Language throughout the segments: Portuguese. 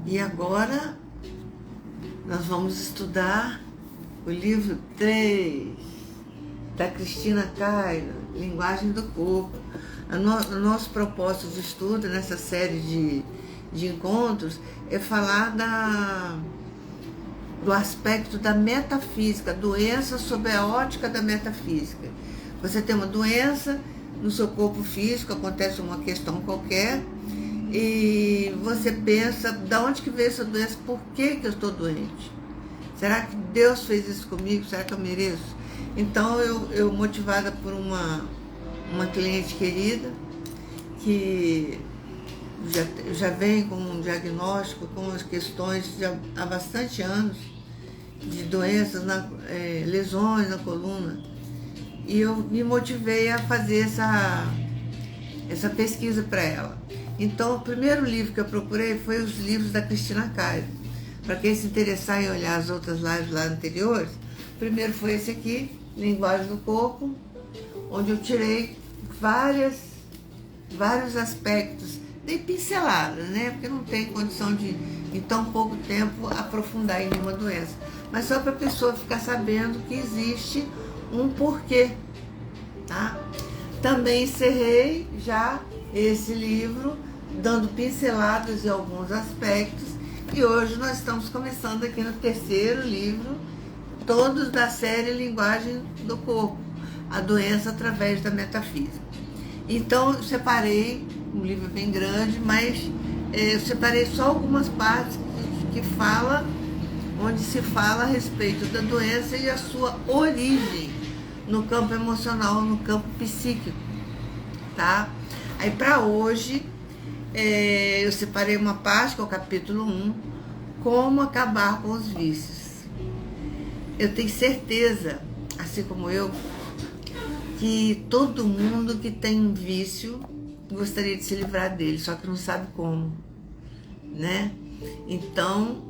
E agora nós vamos estudar o livro 3 da Cristina Cairo, Linguagem do Corpo. O nosso propósito de estudo nessa série de encontros é falar do aspecto da metafísica, doença sob a ótica da metafísica. Você tem uma doença no seu corpo físico, acontece uma questão qualquer, e você pensa, de onde que veio essa doença? Por que eu estou doente? Será que Deus fez isso comigo? Será que eu mereço? Então, eu motivada por uma cliente querida, que já vem com um diagnóstico, com as questões há bastante anos, de doenças, lesões na coluna, e eu me motivei a fazer essa pesquisa para ela. Então, o primeiro livro que eu procurei foi os livros da Cristina Cairo. Para quem se interessar em olhar as outras lives lá anteriores, o primeiro foi esse aqui, Linguagem do Corpo, onde eu tirei vários aspectos, dei pinceladas, né? Porque não tem condição de, em tão pouco tempo, aprofundar em nenhuma doença. Mas só para a pessoa ficar sabendo que existe um porquê, tá? Também encerrei já esse livro, dando pinceladas em alguns aspectos, e hoje nós estamos começando aqui no terceiro livro, todos da série Linguagem do Corpo, a doença através da metafísica. Então, eu separei, um livro bem grande, mas eu separei só algumas partes onde se fala a respeito da doença e a sua origem no campo emocional, no campo psíquico, tá? Aí, para hoje, eu separei uma parte, que é o capítulo 1, como acabar com os vícios. Eu tenho certeza, assim como eu, que todo mundo que tem um vício gostaria de se livrar dele, só que não sabe como, né? Então,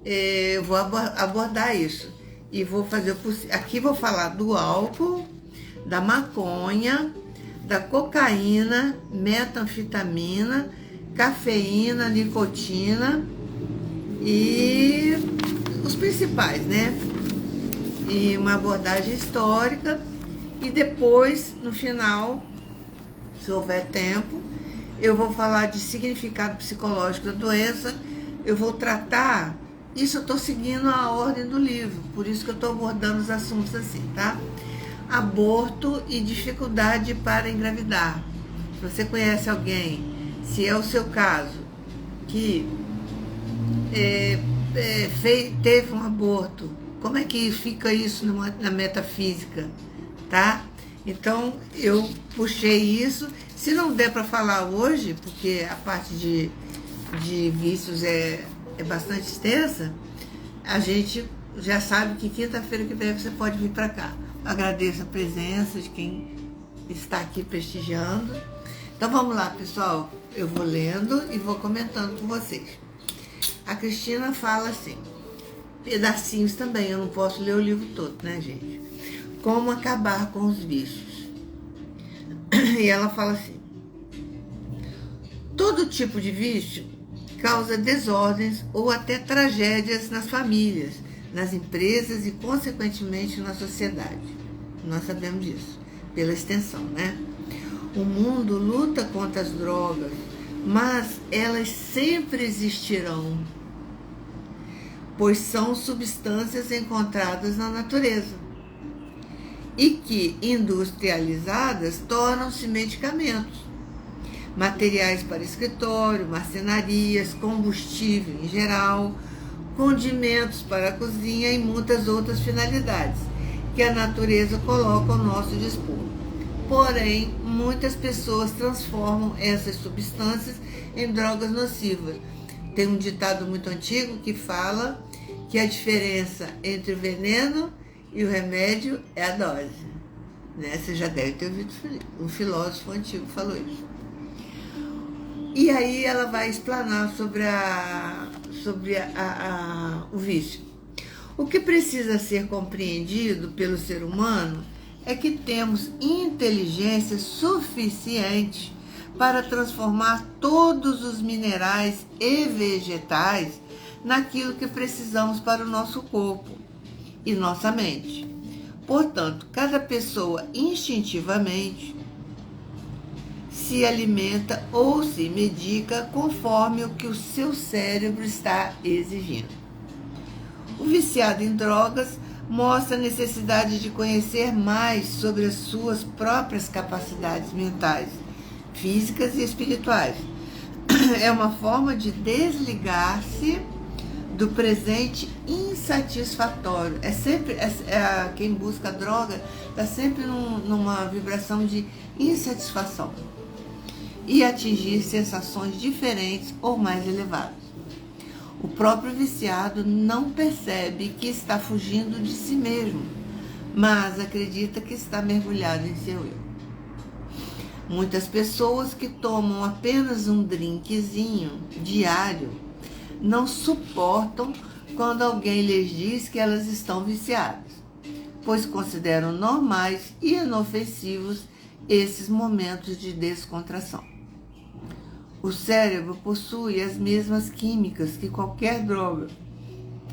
eu vou abordar isso. E vou fazer o possível. Aqui vou falar do álcool, da maconha, da cocaína, metanfetamina, cafeína, nicotina e os principais, né? E uma abordagem histórica. E depois, no final, se houver tempo, eu vou falar de significado psicológico da doença. Eu vou tratar, isso eu estou seguindo a ordem do livro, por isso que eu estou abordando os assuntos assim, tá? Aborto e dificuldade para engravidar. Se você conhece alguém, se é o seu caso, que teve um aborto, como é que fica isso na metafísica, tá? Então, eu puxei isso. Se não der para falar hoje, porque a parte de vícios é bastante extensa, a gente já sabe que quinta-feira que vem você pode vir para cá. Agradeço a presença de quem está aqui prestigiando. Então, vamos lá, pessoal. Eu vou lendo e vou comentando com vocês. A Cristina fala assim, pedacinhos também, eu não posso ler o livro todo, né, gente? Como acabar com os vícios. E ela fala assim, todo tipo de vício causa desordens ou até tragédias nas famílias, nas empresas e, consequentemente, na sociedade. Nós sabemos disso, pela extensão, né? O mundo luta contra as drogas, mas elas sempre existirão, pois são substâncias encontradas na natureza e que, industrializadas, tornam-se medicamentos, materiais para escritório, marcenarias, combustível em geral, condimentos para a cozinha e muitas outras finalidades que a natureza coloca ao nosso dispor. Porém, muitas pessoas transformam essas substâncias em drogas nocivas. Tem um ditado muito antigo que fala que a diferença entre o veneno e o remédio é a dose. Né? Você já deve ter ouvido, um filósofo antigo falou isso. E aí ela vai explanar sobre o vício. O que precisa ser compreendido pelo ser humano é que temos inteligência suficiente para transformar todos os minerais e vegetais naquilo que precisamos para o nosso corpo e nossa mente. Portanto, cada pessoa instintivamente se alimenta ou se medica conforme o que o seu cérebro está exigindo. O viciado em drogas mostra a necessidade de conhecer mais sobre as suas próprias capacidades mentais, físicas e espirituais. É uma forma de desligar-se do presente insatisfatório. Quem busca droga está sempre numa vibração de insatisfação e atingir sensações diferentes ou mais elevadas. O próprio viciado não percebe que está fugindo de si mesmo, mas acredita que está mergulhado em seu eu. Muitas pessoas que tomam apenas um drinkzinho diário não suportam quando alguém lhes diz que elas estão viciadas, pois consideram normais e inofensivos esses momentos de descontração. O cérebro possui as mesmas químicas que qualquer droga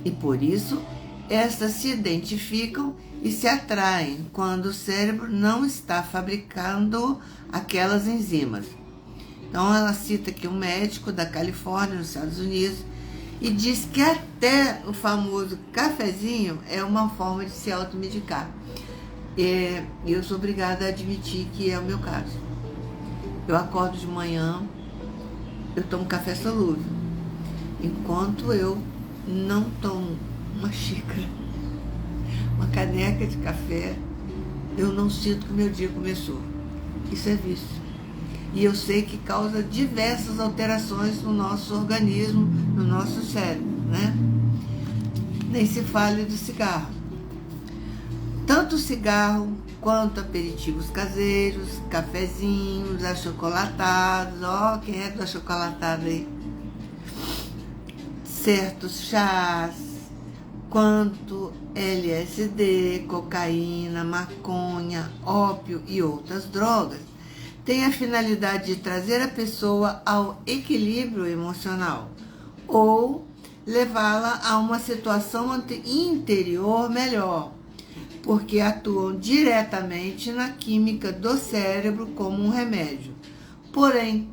e, por isso, estas se identificam e se atraem quando o cérebro não está fabricando aquelas enzimas. Então, ela cita aqui um médico da Califórnia, nos Estados Unidos, e diz que até o famoso cafezinho é uma forma de se automedicar. E eu sou obrigada a admitir que é o meu caso. Eu acordo de manhã, eu tomo café solúvel. Enquanto eu não tomo uma xícara, uma caneca de café, eu não sinto que o meu dia começou. Isso é vício. E eu sei que causa diversas alterações no nosso organismo, no nosso cérebro, né? Nem se fale do cigarro. Tanto o cigarro quanto aperitivos caseiros, cafezinhos, achocolatados, quem é do achocolatado aí? Certos chás, quanto LSD, cocaína, maconha, ópio e outras drogas, tem a finalidade de trazer a pessoa ao equilíbrio emocional ou levá-la a uma situação interior melhor, porque atuam diretamente na química do cérebro como um remédio, porém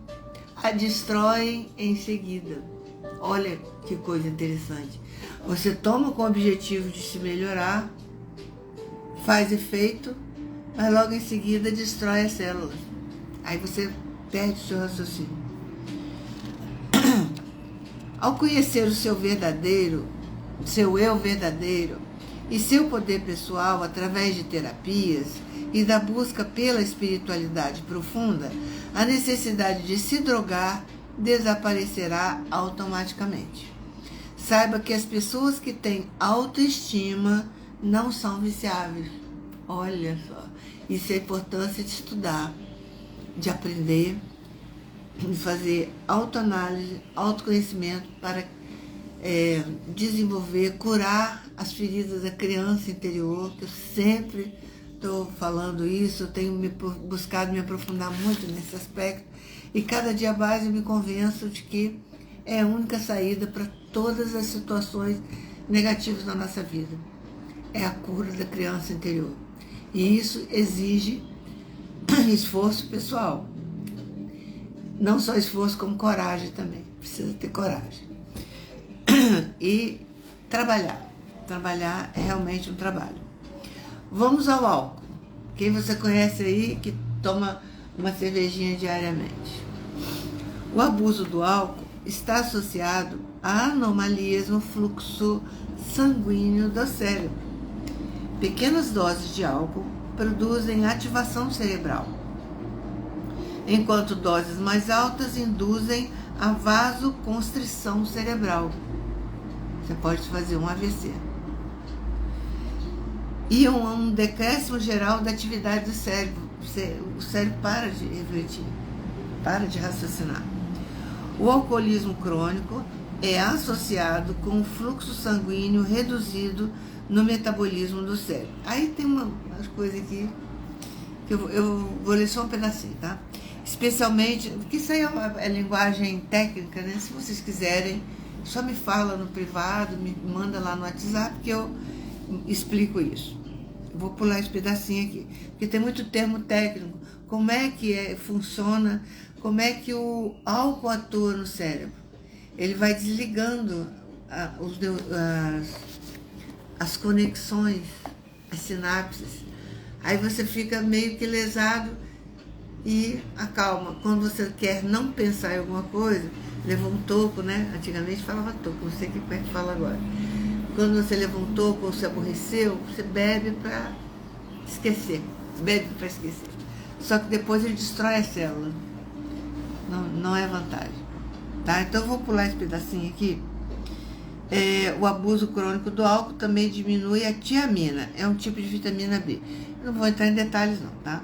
a destroem em seguida. Olha que coisa interessante. Você toma com o objetivo de se melhorar, faz efeito, mas logo em seguida destrói as células. Aí você perde o seu raciocínio. Ao conhecer o seu eu verdadeiro e seu poder pessoal através de terapias e da busca pela espiritualidade profunda, a necessidade de se drogar desaparecerá automaticamente. Saiba que as pessoas que têm autoestima não são viciáveis. Olha só, isso é a importância de estudar, de aprender, de fazer autoanálise, autoconhecimento para desenvolver, curar as feridas da criança interior, que eu sempre estou falando isso, eu tenho buscado me aprofundar muito nesse aspecto, e cada dia mais eu me convenço de que é a única saída para todas as situações negativas da nossa vida. É a cura da criança interior. E isso exige esforço pessoal. Não só esforço, como coragem também. Precisa ter coragem. E trabalhar. Trabalhar é realmente um trabalho. Vamos ao álcool. Quem você conhece aí que toma uma cervejinha diariamente? O abuso do álcool está associado a anomalias no fluxo sanguíneo do cérebro. Pequenas doses de álcool produzem ativação cerebral, enquanto doses mais altas induzem a vasoconstrição cerebral. Você pode fazer um AVC. E um decréscimo geral da atividade do cérebro. O cérebro para de refletir, para de raciocinar. O alcoolismo crônico é associado com o fluxo sanguíneo reduzido no metabolismo do cérebro. Aí tem umas coisas aqui que eu vou ler só um pedacinho, tá? Especialmente, porque isso aí é linguagem técnica, né? Se vocês quiserem só me fala no privado, me manda lá no WhatsApp que eu explico isso. Vou pular esse pedacinho aqui, porque tem muito termo técnico. Como é que funciona, como é que o álcool atua no cérebro? Ele vai desligando as conexões, as sinapses. Aí você fica meio que lesado e acalma. Quando você quer não pensar em alguma coisa, levou um toco, né? Antigamente falava toco, não sei o que é que fala agora. Quando você levou um toco ou se aborreceu, você bebe para esquecer. Bebe para esquecer. Só que depois ele destrói a célula. Não é vantagem. Tá? Então eu vou pular esse pedacinho aqui. O abuso crônico do álcool também diminui a tiamina. É um tipo de vitamina B. Eu não vou entrar em detalhes não, tá?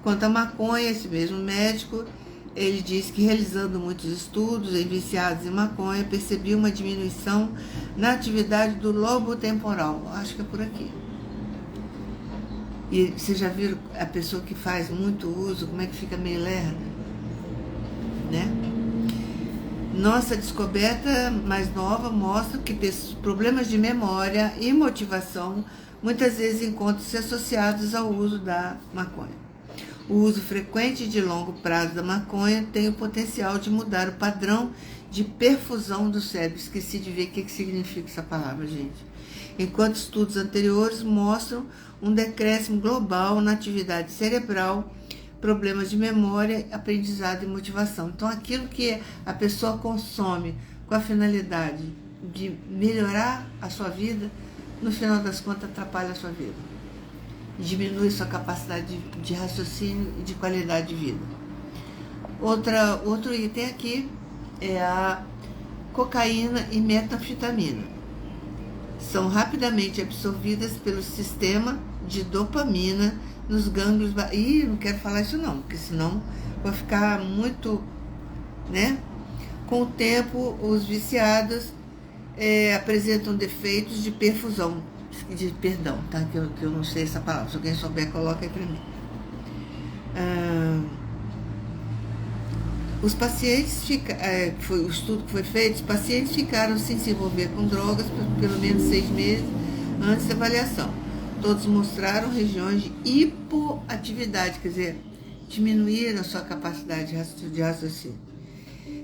Quanto à maconha, esse mesmo médico, ele diz que realizando muitos estudos em viciados em maconha, percebeu uma diminuição na atividade do lobo temporal. Acho que é por aqui. E vocês já viram a pessoa que faz muito uso, como é que fica meio lerda? Né? Nossa descoberta mais nova mostra que problemas de memória e motivação muitas vezes encontram-se associados ao uso da maconha. O uso frequente de longo prazo da maconha tem o potencial de mudar o padrão de perfusão do cérebro. Esqueci de ver o que significa essa palavra, gente. Enquanto estudos anteriores mostram um decréscimo global na atividade cerebral, problemas de memória, aprendizado e motivação. Então, aquilo que a pessoa consome com a finalidade de melhorar a sua vida, no final das contas, atrapalha a sua vida. Diminui sua capacidade de raciocínio e de qualidade de vida. Outro item aqui é a cocaína e metanfetamina. São rapidamente absorvidas pelo sistema de dopamina nos gânglios... não quero falar isso não, porque senão vai ficar muito... né? Com o tempo, os viciados apresentam defeitos de perfusão. Perdão, tá? Que eu não sei essa palavra. Se alguém souber, coloca aí para mim. Os pacientes o estudo que foi feito, os pacientes ficaram sem se envolver com drogas por pelo menos 6 meses antes da avaliação. Todos mostraram regiões de hipoatividade, quer dizer, diminuíram a sua capacidade de raciocínio,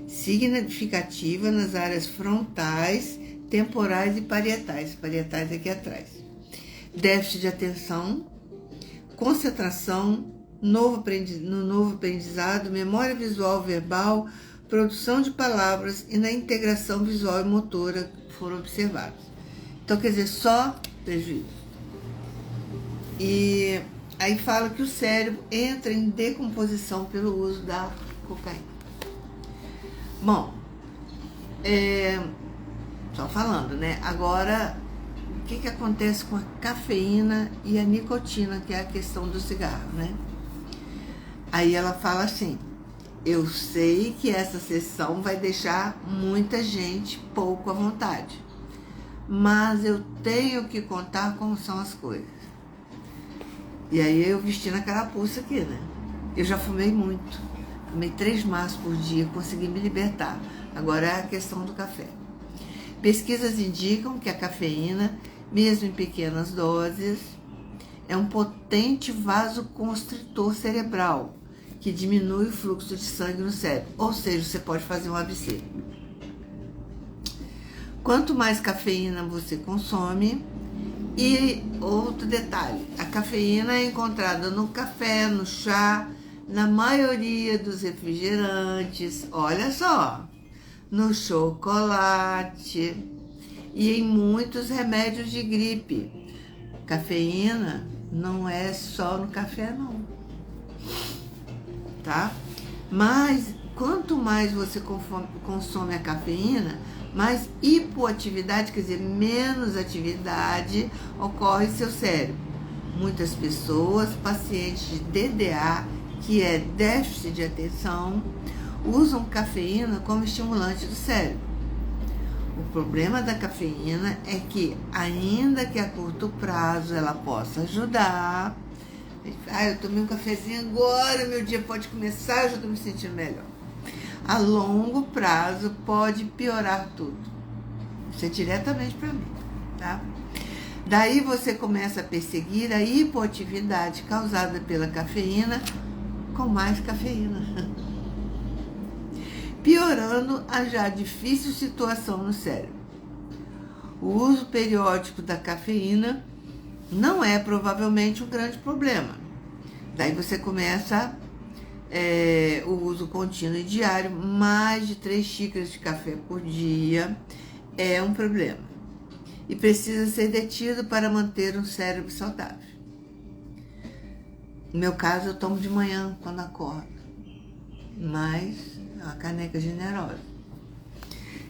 significativa nas áreas frontais, temporais e parietais. Parietais aqui atrás. Déficit de atenção, concentração, novo aprendizado, memória visual verbal, produção de palavras e na integração visual e motora foram observados. Então, quer dizer, só prejuízo. E aí fala que o cérebro entra em decomposição pelo uso da cocaína. Bom, só falando, né? Agora, o que acontece com a cafeína e a nicotina, que é a questão do cigarro, né? Aí ela fala assim: eu sei que essa sessão vai deixar muita gente pouco à vontade, mas eu tenho que contar como são as coisas. E aí eu vestindo a carapuça aqui, né? Eu já fumei muito, fumei 3 maços por dia, consegui me libertar. Agora é a questão do café. Pesquisas indicam que a cafeína, mesmo em pequenas doses, é um potente vasoconstritor cerebral, que diminui o fluxo de sangue no cérebro, ou seja, você pode fazer um AVC. Quanto mais cafeína você consome, e outro detalhe, a cafeína é encontrada no café, no chá, na maioria dos refrigerantes, olha só, no chocolate e em muitos remédios de gripe. Cafeína não é só no café, não. Tá? Mas quanto mais você consome a cafeína, mais hipoatividade, quer dizer, menos atividade ocorre em seu cérebro. Muitas pessoas, pacientes de DDA, que é déficit de atenção, usam cafeína como estimulante do cérebro. O problema da cafeína é que, ainda que a curto prazo ela possa ajudar, eu tomei um cafezinho agora, meu dia pode começar, eu já estou me sentindo melhor. A longo prazo pode piorar tudo. Isso é diretamente para mim, tá? Daí você começa a perseguir a hipoatividade causada pela cafeína com mais cafeína, piorando a já difícil situação no cérebro. O uso periódico da cafeína não é provavelmente um grande problema. Daí você começa o uso contínuo e diário, mais de 3 xícaras de café por dia é um problema e precisa ser detido para manter um cérebro saudável. No meu caso, eu tomo de manhã quando acordo, mas é uma caneca generosa.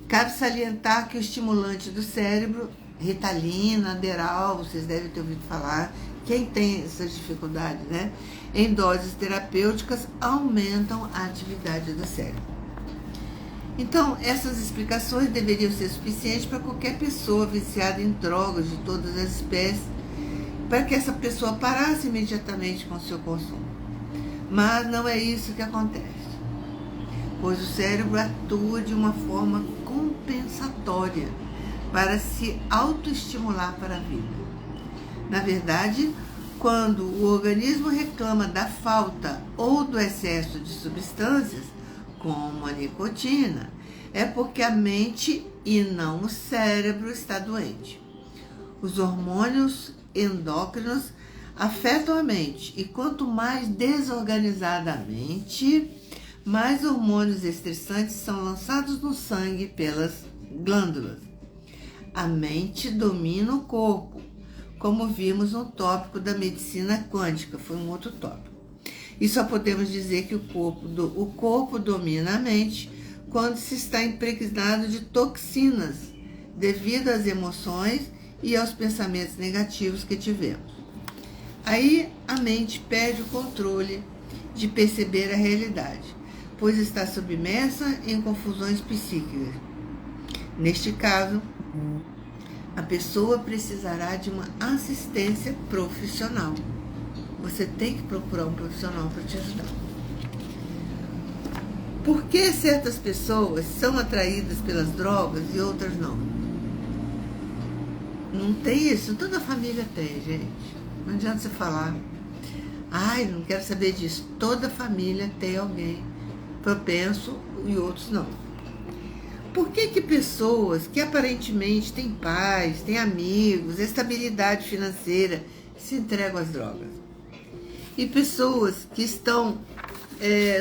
Cabe salientar que o estimulante do cérebro, Ritalina, Adderall, vocês devem ter ouvido falar, quem tem essas dificuldades, né? Em doses terapêuticas, aumentam a atividade do cérebro. Então, essas explicações deveriam ser suficientes para qualquer pessoa viciada em drogas de todas as espécies, para que essa pessoa parasse imediatamente com o seu consumo. Mas não é isso que acontece, pois o cérebro atua de uma forma compensatória para se autoestimular para a vida. Na verdade, quando o organismo reclama da falta ou do excesso de substâncias, como a nicotina, é porque a mente e não o cérebro está doente. Os hormônios endócrinos afetam a mente e quanto mais desorganizada a mente, mais hormônios estressantes são lançados no sangue pelas glândulas. A mente domina o corpo, como vimos no tópico da medicina quântica, foi um outro tópico. E só podemos dizer que o corpo domina a mente quando se está impregnado de toxinas devido às emoções e aos pensamentos negativos que tivemos. Aí a mente perde o controle de perceber a realidade, pois está submersa em confusões psíquicas. Neste caso, a pessoa precisará de uma assistência profissional. Você tem que procurar um profissional para te ajudar. Por que certas pessoas são atraídas pelas drogas e outras não? Não tem isso, toda família tem, gente. Não adianta você falar, ai, não quero saber disso. Toda família tem alguém propenso e outros não. Por que pessoas que aparentemente têm paz, têm amigos, estabilidade financeira, se entregam às drogas? E pessoas que estão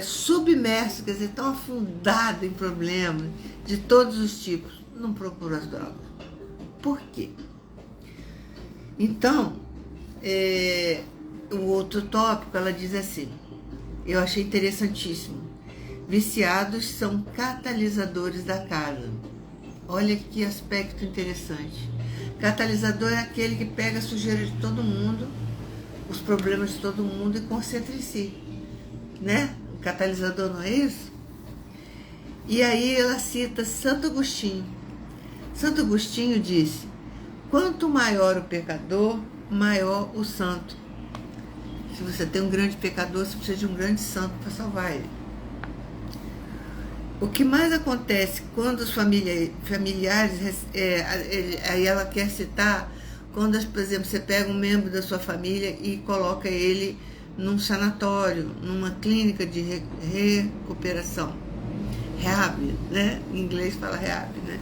submersas, quer dizer, estão afundadas em problemas de todos os tipos, não procuram as drogas. Por quê? Então, o outro tópico, ela diz assim, eu achei interessantíssimo. Viciados são catalisadores da casa. Olha que aspecto interessante. Catalisador é aquele que pega a sujeira de todo mundo, os problemas de todo mundo e concentra em si, né? O catalisador não é isso? E aí ela cita Santo Agostinho. Santo Agostinho disse, quanto maior o pecador, maior o santo. Se você tem um grande pecador, você precisa de um grande santo para salvar ele. O que mais acontece quando os familiares, aí ela quer citar, quando, por exemplo, você pega um membro da sua família e coloca ele num sanatório, numa clínica de recuperação, rehab, né? Em inglês fala rehab, né?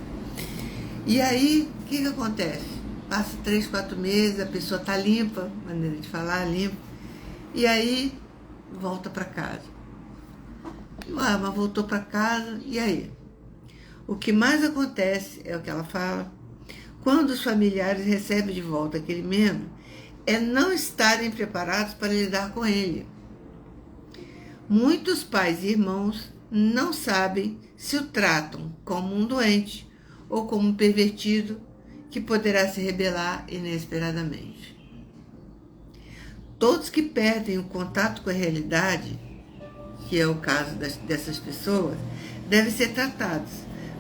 E aí, o que acontece? Passa 3, 4 meses, a pessoa está limpa, maneira de falar, limpa, e aí volta para casa. Ah, mas voltou para casa, e aí? O que mais acontece, é o que ela fala, quando os familiares recebem de volta aquele membro, é não estarem preparados para lidar com ele. Muitos pais e irmãos não sabem se o tratam como um doente ou como um pervertido que poderá se rebelar inesperadamente. Todos que perdem o contato com a realidade, que é o caso dessas pessoas, devem ser tratados.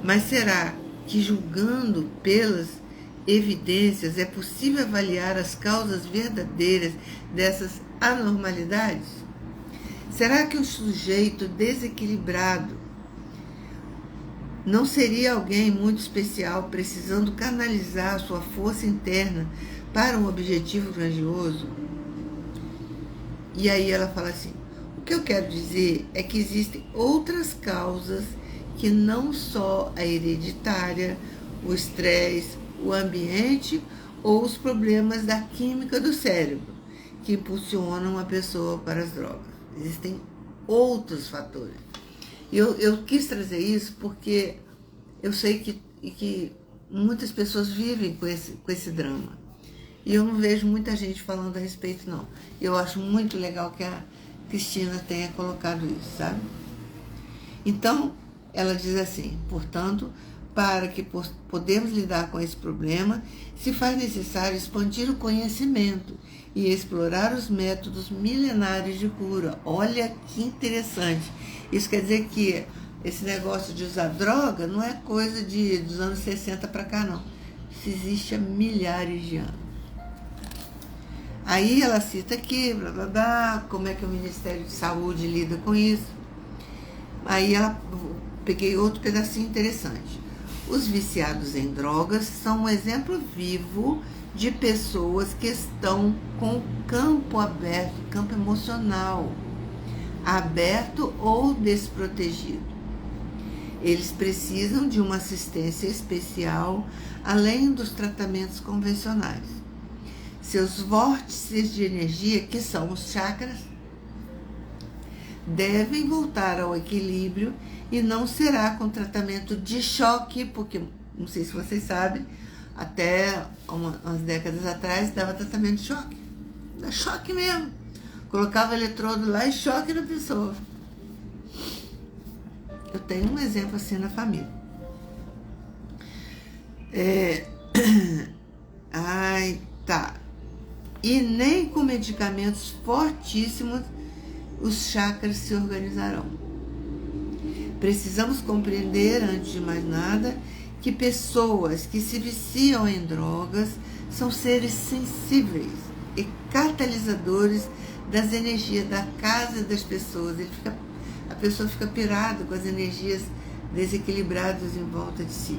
Mas será que, julgando pelas evidências, é possível avaliar as causas verdadeiras dessas anormalidades? Será que o sujeito desequilibrado Não seria alguém muito especial precisando canalizar a sua força interna para um objetivo grandioso? E aí ela fala assim: o que eu quero dizer é que existem outras causas que não só a hereditária, o estresse, o ambiente ou os problemas da química do cérebro que impulsionam a pessoa para as drogas. Existem outros fatores. Eu quis trazer isso porque eu sei que muitas pessoas vivem com esse drama. E eu não vejo muita gente falando a respeito, não. Eu acho muito legal que a Cristina tenha colocado isso, sabe? Então, ela diz assim: portanto, para que podemos lidar com esse problema, se faz necessário expandir o conhecimento e explorar os métodos milenares de cura. Olha que interessante. Isso quer dizer que esse negócio de usar droga não é coisa dos anos 60 para cá, não. Isso existe há milhares de anos. Aí ela cita aqui, blá, blá, blá, como é que o Ministério de Saúde lida com isso. Aí peguei outro pedacinho interessante. Os viciados em drogas são um exemplo vivo de pessoas que estão com o campo aberto, campo emocional, aberto ou desprotegido. Eles precisam de uma assistência especial, além dos tratamentos convencionais. Seus vórtices de energia, que são os chakras, devem voltar ao equilíbrio e não será com tratamento de choque, porque, não sei se vocês sabem, até umas décadas atrás dava tratamento de choque. Dá choque mesmo. Colocava eletrodo lá e choque na pessoa. Eu tenho um exemplo assim na família. Tá. E nem com medicamentos fortíssimos os chakras se organizarão. Precisamos compreender, antes de mais nada, que pessoas que se viciam em drogas são seres sensíveis e catalisadores das energias da casa das pessoas. A pessoa fica pirada com as energias desequilibradas em volta de si.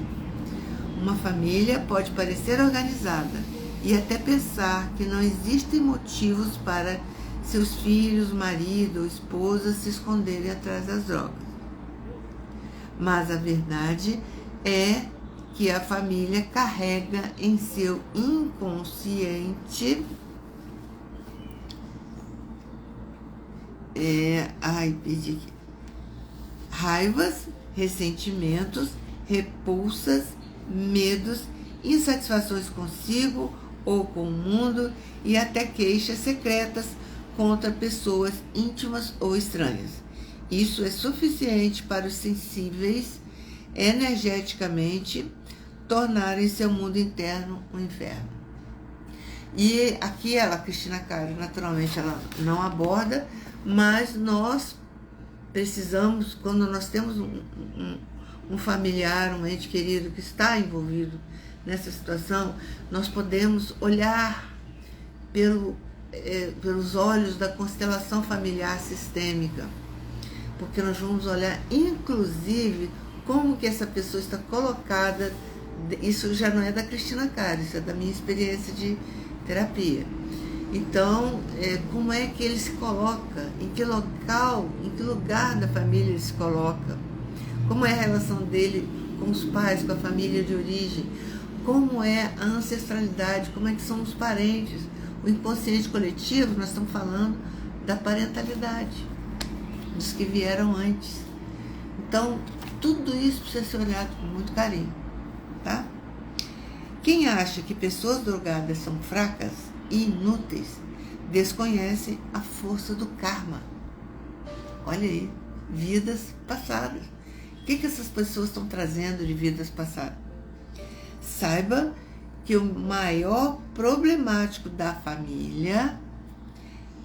Uma família pode parecer organizada e até pensar que não existem motivos para seus filhos, marido ou esposa se esconderem atrás das drogas. Mas a verdade é que a família carrega em seu inconsciente raivas, ressentimentos, repulsas, medos, insatisfações consigo ou com o mundo e até queixas secretas contra pessoas íntimas ou estranhas. Isso é suficiente para os sensíveis energeticamente tornarem seu mundo interno um inferno. E aqui a Cristina Caro, naturalmente, ela não aborda, mas nós precisamos, quando nós temos um familiar, um ente querido que está envolvido nessa situação, nós podemos olhar pelos olhos da constelação familiar sistêmica, porque nós vamos olhar, inclusive, como que essa pessoa está colocada. Isso já não é da Cristina Caro, isso é da minha experiência de terapia. Então, como é que ele se coloca, em que local, em que lugar da família ele se coloca, como é a relação dele com os pais, com a família de origem, como é a ancestralidade, como é que são os parentes. O inconsciente coletivo, nós estamos falando da parentalidade, dos que vieram antes. Então, tudo isso precisa ser olhado com muito carinho, tá? Quem acha que pessoas drogadas são fracas e inúteis, desconhece a força do karma. Olha aí, vidas passadas. O que essas pessoas estão trazendo de vidas passadas? Saiba que o maior problemático da família,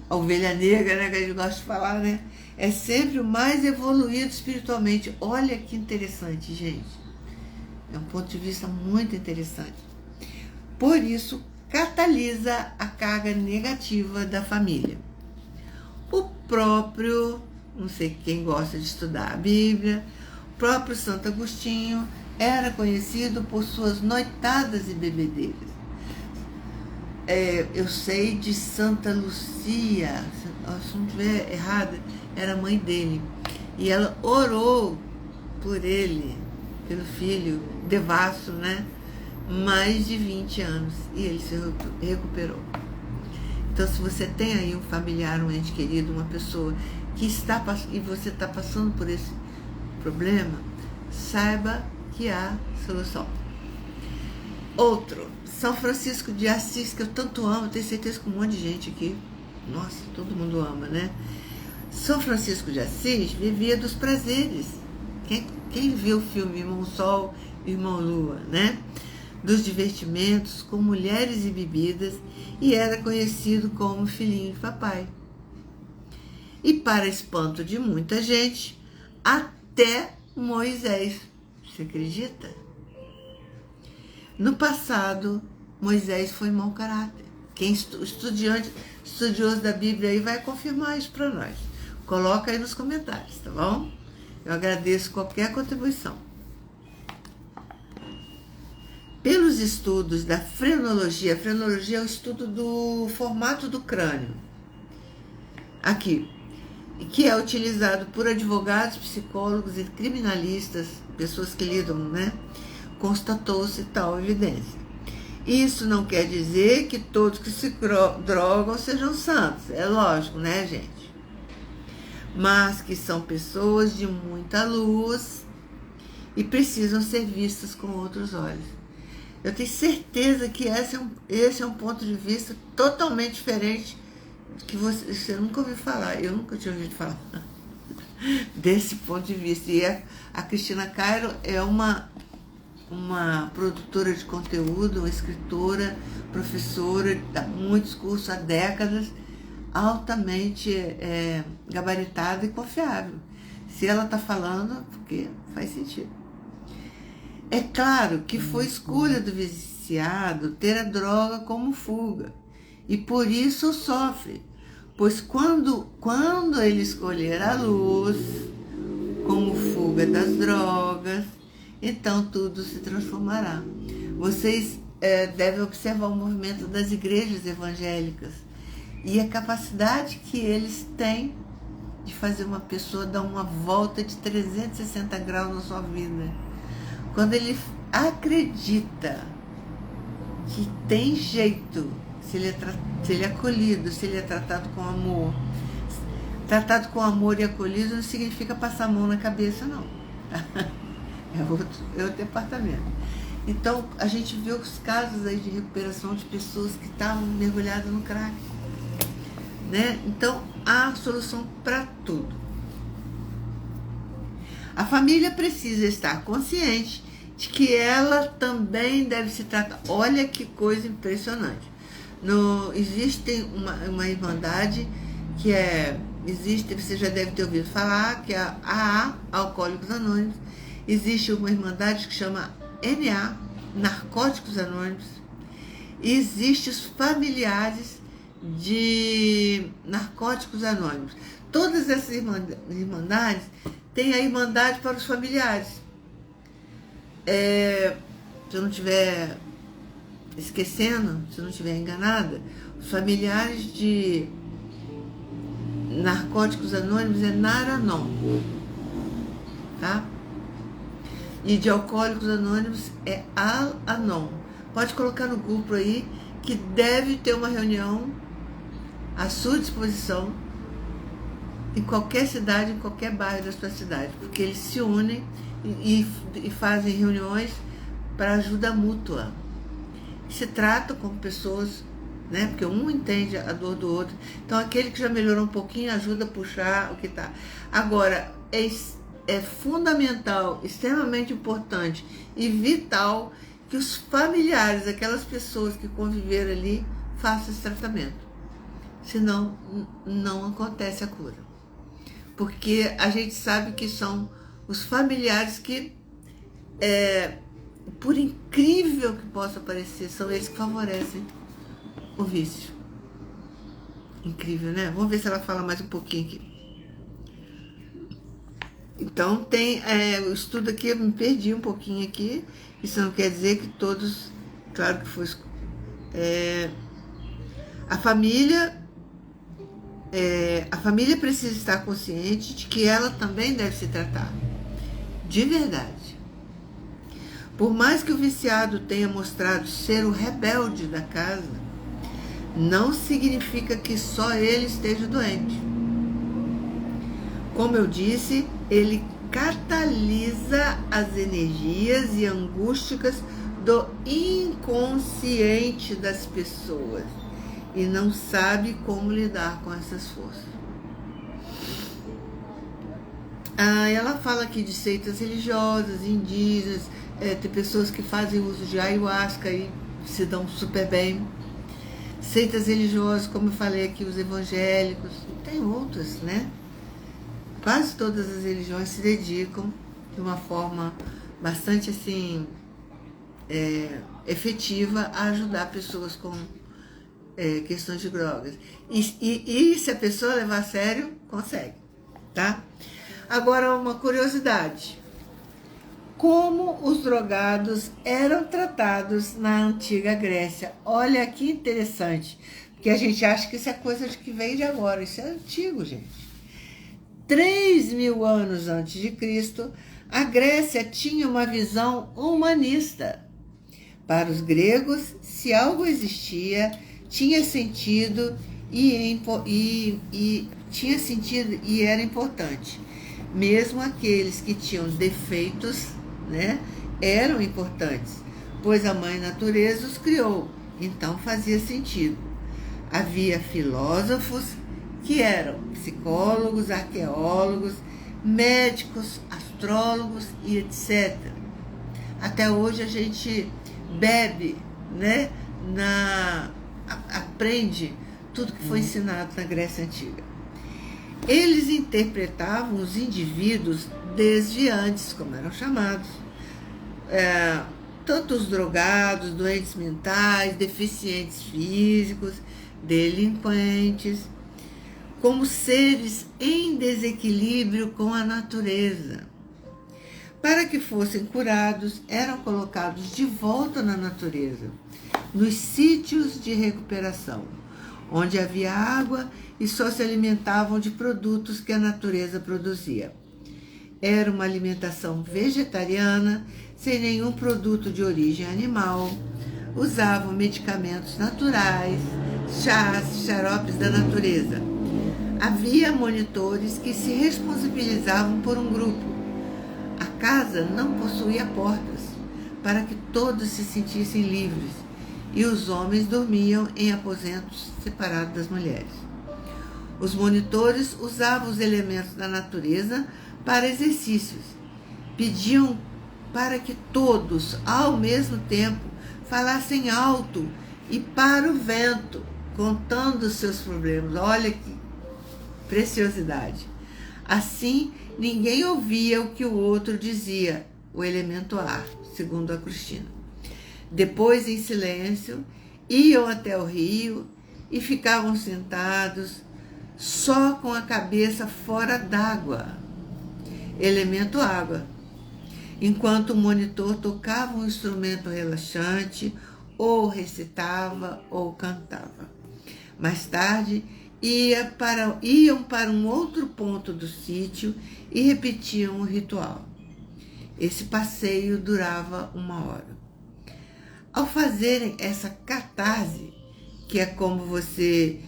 a ovelha negra, né, que a gente gosta de falar, né, é sempre o mais evoluído espiritualmente. Olha que interessante, gente. É um ponto de vista muito interessante. Por isso, catalisa a carga negativa da família. O próprio, não sei quem gosta de estudar a Bíblia, Próprio Santo Agostinho era conhecido por suas noitadas e bebedeiras. Eu sei de Santa Lucia, se não estiver errado, era a mãe dele. E ela orou por ele, pelo filho, devasso, né? Mais de 20 anos. E ele se recuperou. Então, se você tem aí um familiar, um ente querido, uma pessoa que está e você está passando por esse problema, saiba que há solução. Outro, São Francisco de Assis, que eu tanto amo, tenho certeza que um monte de gente aqui, nossa, todo mundo ama, né? São Francisco de Assis vivia dos prazeres. Quem viu o filme Irmão Sol, Irmão Lua, né? Dos divertimentos com mulheres e bebidas, e era conhecido como filhinho de papai. E para espanto de muita gente, até Moisés. Você acredita? No passado, Moisés foi mau caráter. Quem estudioso da Bíblia aí vai confirmar isso para nós. Coloca aí nos comentários, tá bom? Eu agradeço qualquer contribuição. Pelos estudos da frenologia, a frenologia é o estudo do formato do crânio, aqui, que é utilizado por advogados, psicólogos e criminalistas, pessoas que lidam, né? Constatou-se tal evidência. Isso não quer dizer que todos que se drogam sejam santos, é lógico, né, gente? Mas que são pessoas de muita luz e precisam ser vistas com outros olhos. Eu tenho certeza que esse é um ponto de vista totalmente diferente que você nunca ouviu falar. Eu nunca tinha ouvido falar desse ponto de vista. E a Cristina Cairo é uma produtora de conteúdo, uma escritora, professora, dá muitos cursos há décadas, altamente gabaritada e confiável. Se ela está falando, porque faz sentido. É claro que foi escolha do viciado ter a droga como fuga, e por isso sofre, pois quando ele escolher a luz como fuga das drogas, então tudo se transformará. Vocês devem observar o movimento das igrejas evangélicas e a capacidade que eles têm de fazer uma pessoa dar uma volta de 360 graus na sua vida. Quando ele acredita que tem jeito, se ele é acolhido, se ele é tratado com amor. Tratado com amor e acolhido não significa passar a mão na cabeça, não. É outro departamento. Então, a gente vê os casos aí de recuperação de pessoas que estavam mergulhadas no crack, né? Então, há solução para tudo. A família precisa estar consciente de que ela também deve se tratar. Olha que coisa impressionante. Existe uma irmandade que você já deve ter ouvido falar, que é a AA, Alcoólicos Anônimos. Existe uma irmandade que chama NA, Narcóticos Anônimos. E existem os familiares de Narcóticos Anônimos. Todas essas irmandades têm a irmandade para os familiares. Se eu não estiver esquecendo, se eu não estiver enganada, os familiares de Narcóticos Anônimos é Naranon, tá? E de Alcoólicos Anônimos é Al-Anon. Pode colocar no grupo aí, que deve ter uma reunião à sua disposição em qualquer cidade, em qualquer bairro da sua cidade, porque eles se unem e fazem reuniões para ajuda mútua. Se tratam como pessoas, né? Porque um entende a dor do outro. Então, aquele que já melhorou um pouquinho ajuda a puxar o que está. Agora, é fundamental, extremamente importante e vital que os familiares, aquelas pessoas que conviveram ali, façam esse tratamento. Senão, não acontece a cura. Porque a gente sabe que são os familiares que, por incrível que possa parecer, são eles que favorecem o vício. Incrível, né? Vamos ver se ela fala mais um pouquinho aqui. Então tem o estudo aqui, eu me perdi um pouquinho aqui, isso não quer dizer que todos, claro que foi a família precisa estar consciente de que ela também deve se tratar, de verdade. Por mais que o viciado tenha mostrado ser o rebelde da casa, não significa que só ele esteja doente. Como eu disse, ele catalisa as energias e angústias do inconsciente das pessoas e não sabe como lidar com essas forças. Ela fala aqui de seitas religiosas, indígenas, tem pessoas que fazem uso de ayahuasca e se dão super bem. Seitas religiosas, como eu falei aqui, os evangélicos, tem outras, né? Quase todas as religiões se dedicam de uma forma bastante assim efetiva a ajudar pessoas com questões de drogas. E se a pessoa levar a sério, consegue, tá? Agora, uma curiosidade. Como os drogados eram tratados na antiga Grécia? Olha que interessante, porque a gente acha que isso é coisa que vem de agora, isso é antigo, gente. 3.000 anos antes de Cristo, a Grécia tinha uma visão humanista. Para os gregos, se algo existia, tinha sentido e era importante. Mesmo aqueles que tinham defeitos, né, eram importantes, pois a mãe natureza os criou, então fazia sentido. Havia filósofos que eram psicólogos, arqueólogos, médicos, astrólogos e etc. Até hoje a gente bebe, né, aprende tudo que foi ensinado na Grécia Antiga. Eles interpretavam os indivíduos desviantes, como eram chamados, tanto os drogados, doentes mentais, deficientes físicos, delinquentes, como seres em desequilíbrio com a natureza. Para que fossem curados, eram colocados de volta na natureza, nos sítios de recuperação, onde havia água e só se alimentavam de produtos que a natureza produzia. Era uma alimentação vegetariana, sem nenhum produto de origem animal. Usavam medicamentos naturais, chás, xaropes da natureza. Havia monitores que se responsabilizavam por um grupo. A casa não possuía portas, para que todos se sentissem livres, e os homens dormiam em aposentos separados das mulheres. Os monitores usavam os elementos da natureza para exercícios. Pediam para que todos, ao mesmo tempo, falassem alto e para o vento, contando seus problemas. Olha que preciosidade. Assim, ninguém ouvia o que o outro dizia, o elemento ar, segundo a Cristina. Depois, em silêncio, iam até o rio e ficavam sentados, só com a cabeça fora d'água, elemento água, enquanto o monitor tocava um instrumento relaxante, ou recitava ou cantava. Mais tarde, iam para um outro ponto do sítio e repetiam o ritual. Esse passeio durava 1 hora. Ao fazerem essa catarse, que é como você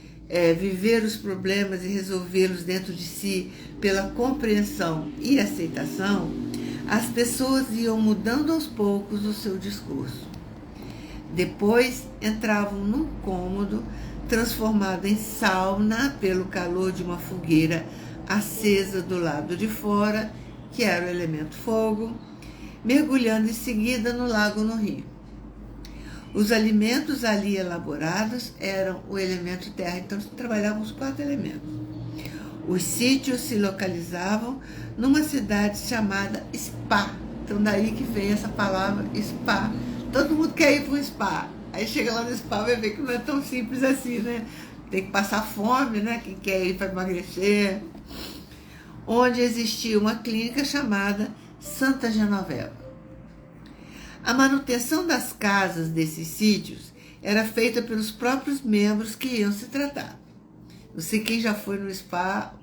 viver os problemas e resolvê-los dentro de si pela compreensão e aceitação, as pessoas iam mudando aos poucos o seu discurso. Depois entravam num cômodo transformado em sauna pelo calor de uma fogueira acesa do lado de fora, que era o elemento fogo, mergulhando em seguida no lago ou no rio. Os alimentos ali elaborados eram o elemento terra, então trabalhavam os 4 elementos. Os sítios se localizavam numa cidade chamada Spa. Então daí que vem essa palavra Spa. Todo mundo quer ir para um spa. Aí chega lá no spa vai ver que não é tão simples assim, né? Tem que passar fome, né? Quem quer ir para emagrecer. onde existia uma clínica chamada Santa Genoveva. A manutenção das casas desses sítios era feita pelos próprios membros que iam se tratar. Não sei quem já foi no spa,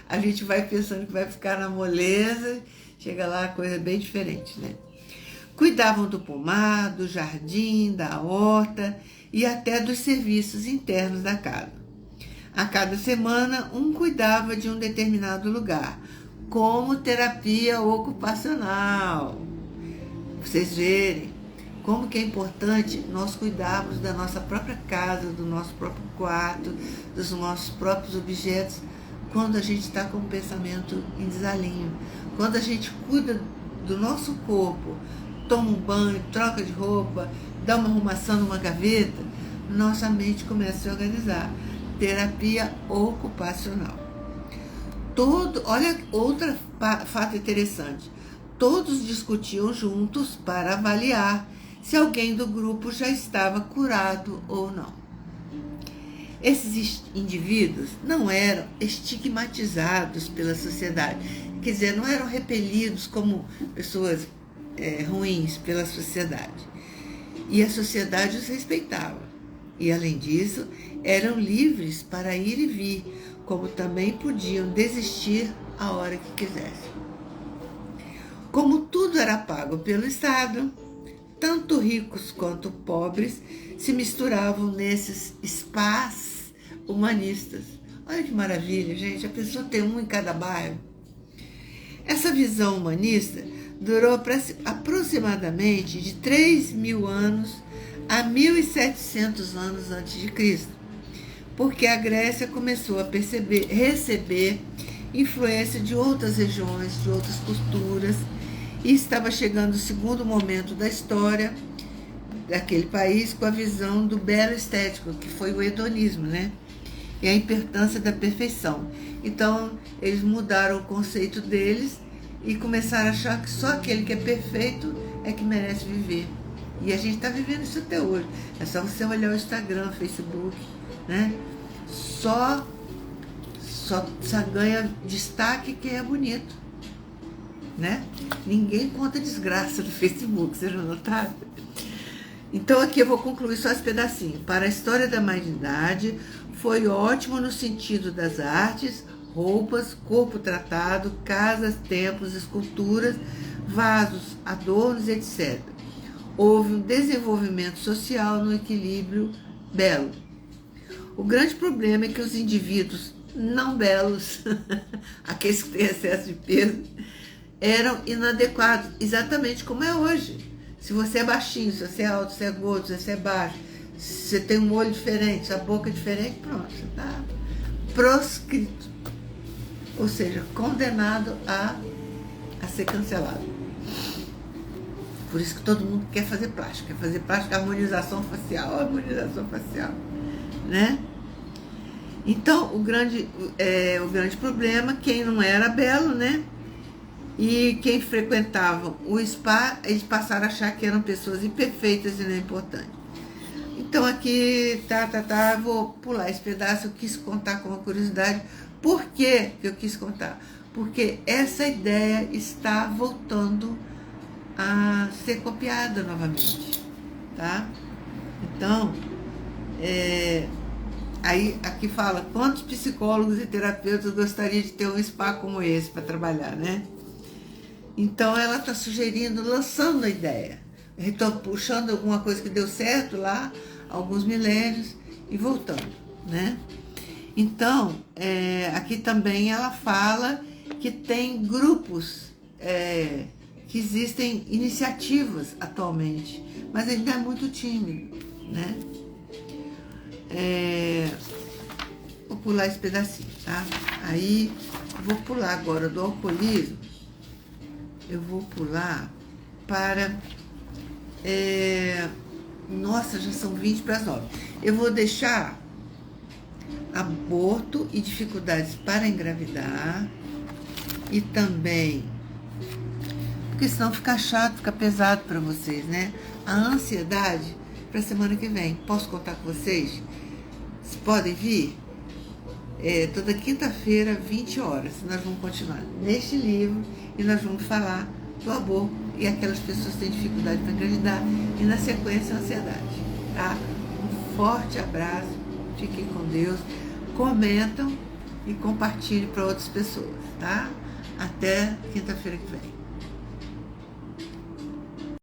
a gente vai pensando que vai ficar na moleza, chega lá, coisa bem diferente, né? Cuidavam do pomar, do jardim, da horta e até dos serviços internos da casa. A cada semana, um cuidava de um determinado lugar, como terapia ocupacional. Vocês verem como que é importante nós cuidarmos da nossa própria casa, do nosso próprio quarto, dos nossos próprios objetos, quando a gente está com o pensamento em desalinho. Quando a gente cuida do nosso corpo, toma um banho, troca de roupa, dá uma arrumação numa gaveta, nossa mente começa a se organizar. Terapia ocupacional. Olha outro fato interessante. Todos discutiam juntos para avaliar se alguém do grupo já estava curado ou não. Esses indivíduos não eram estigmatizados pela sociedade, quer dizer, não eram repelidos como pessoas ruins pela sociedade. E a sociedade os respeitava. E, além disso, eram livres para ir e vir, como também podiam desistir a hora que quisessem. Como tudo era pago pelo Estado, tanto ricos quanto pobres se misturavam nesses spas humanistas. Olha que maravilha, gente, a pessoa tem um em cada bairro. Essa visão humanista durou aproximadamente de 3.000 anos a 1.700 anos antes de Cristo, porque a Grécia começou a receber influência de outras regiões, de outras culturas, e estava chegando o segundo momento da história daquele país com a visão do belo estético, que foi o hedonismo, né? E a importância da perfeição. Então, eles mudaram o conceito deles e começaram a achar que só aquele que é perfeito é que merece viver. E a gente está vivendo isso até hoje. É só você olhar o Instagram, o Facebook, né? Só ganha destaque quem é bonito, né? Ninguém conta desgraça no Facebook, vocês já notaram? Então aqui eu vou concluir só esse pedacinho. Para a história da humanidade, foi ótimo no sentido das artes, roupas, corpo tratado, casas, templos, esculturas, vasos, adornos, etc. Houve um desenvolvimento social no equilíbrio belo. O grande problema é que os indivíduos não belos, aqueles que têm excesso de peso, eram inadequados, exatamente como é hoje. Se você é baixinho, se você é alto, se você é gordo, se você é baixo, se você tem um olho diferente, se a boca é diferente, pronto, você está proscrito. Ou seja, condenado a ser cancelado. Por isso que todo mundo quer fazer plástica, harmonização facial, né? Então, o grande problema, quem não era belo, né? E quem frequentava o spa, eles passaram a achar que eram pessoas imperfeitas e não importantes. Então aqui, vou pular esse pedaço, eu quis contar com uma curiosidade. Por que eu quis contar? Porque essa ideia está voltando a ser copiada novamente, tá? Então, aí aqui fala, quantos psicólogos e terapeutas gostariam de ter um spa como esse para trabalhar, né? Então ela está sugerindo, lançando a ideia. Estou puxando alguma coisa que deu certo lá, alguns milênios, e voltando, né? Então, aqui também ela fala que tem grupos, que existem iniciativas atualmente, mas ainda é muito tímido, né? Vou pular esse pedacinho, tá? Aí, vou pular agora do alcoolismo, eu vou pular para... nossa, já são 20:50. Eu vou deixar aborto e dificuldades para engravidar e também, porque senão fica chato, fica pesado para vocês, né? A ansiedade para a semana que vem. Posso contar com vocês? Vocês podem vir? toda quinta-feira, 20 horas. Nós vamos continuar neste livro e nós vamos falar do aborto e aquelas pessoas que têm dificuldade para engravidar e, na sequência, a ansiedade. Tá? Um forte abraço, fiquem com Deus, comentam e compartilhem para outras pessoas. Tá? Até quinta-feira que vem.